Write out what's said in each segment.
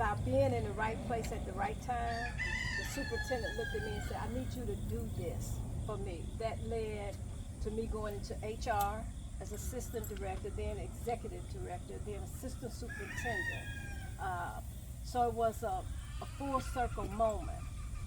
about being in the right place at the right time. The superintendent looked at me and said, I need you to do this for me. That led to me going into HR as assistant director, then executive director, then assistant superintendent. So it was a full circle moment.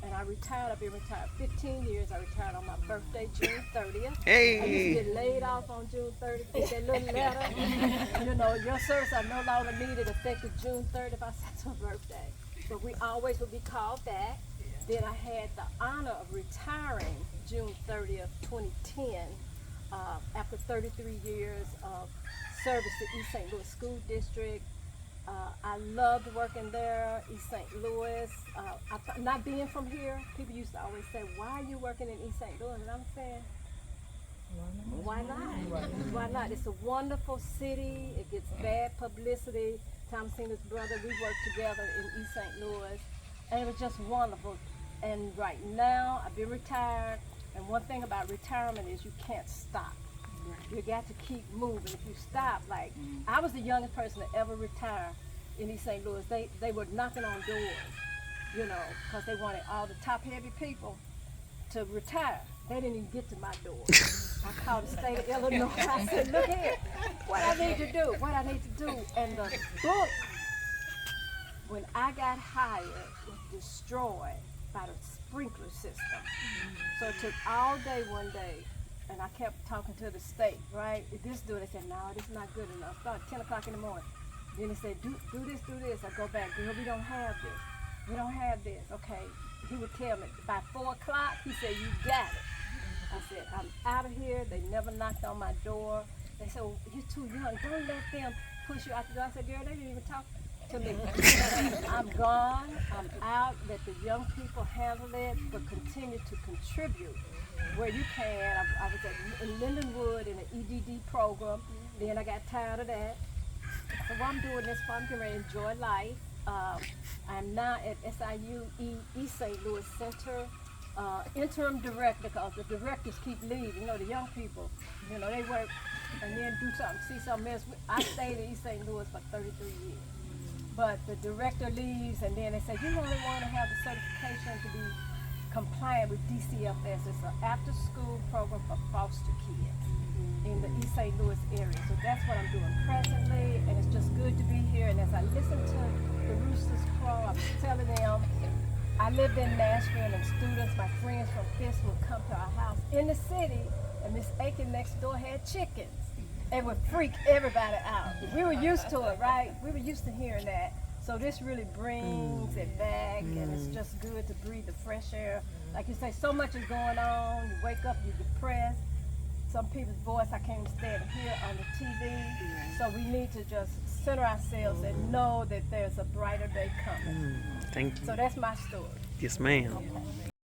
And I retired. I've been retired 15 years. I retired on my birthday, June 30th. Hey. I used to get laid off on June 30th, get that little letter. You know, your service are no longer needed effective June 30th. I said my birthday. But we always would be called back. Then I had the honor of retiring June 30th, 2010, after 33 years of service to East St. Louis School District. I loved working there, East St. Louis. Not being from here, people used to always say, why are you working in East St. Louis? And I'm saying, why not? Why not? It's a wonderful city. It gets bad publicity. Thomasina's brother, we worked together in East St. Louis. And it was just wonderful. And right now, I've been retired. And one thing about retirement is you can't stop. You got to keep moving. If you stop, like, I was the youngest person to ever retire in East St. Louis. They were knocking on doors, you know, because they wanted all the top-heavy people to retire. They didn't even get to my door. I called the state of Illinois. I said, look here, what I need to do. And the book, when I got hired, was destroyed by the sprinkler system. So it took all day one day. And I kept talking to the state, right? This do it. They said, no, this is not good enough. Start at 10 o'clock in the morning. Then they said, do this. I go back, girl, we don't have this. We don't have this. Okay. He would tell me, by 4 o'clock, he said, you got it. I said, I'm out of here. They never knocked on my door. They said, well, you're too young. Don't let them push you out the door. I said, girl, they didn't even talk to me. I'm gone. I'm out. Let the young people handle it, but continue to contribute where you can. I was at Lindenwood in an EDD program. Then I got tired of that. So what I'm doing this for, I'm getting ready to enjoy life. I'm now at SIU East St. Louis Center, interim director, because the directors keep leaving. You know, the young people, you know, they work and then do something, see something else. I stayed in East St. Louis for 33 years. But the director leaves, and then they say, you only want to have the certification to be compliant with DCFS. It's an after-school program for foster kids in the East St. Louis area. So that's what I'm doing presently, and it's just good to be here. And as I listen to the roosters crow, I'm telling them, I lived in Nashville, and students, my friends from Fisk would come to our house in the city, and Miss Aiken next door had chickens. It would freak everybody out. We were used to it, right? We were used to hearing that. So this really brings it back, and it's just good to breathe the fresh air. Like you say, so much is going on. You wake up, you're depressed. Some people's voice I can't even stand to hear on the TV. So we need to just center ourselves and know that there's a brighter day coming. Thank you. So that's my story. Yes, ma'am.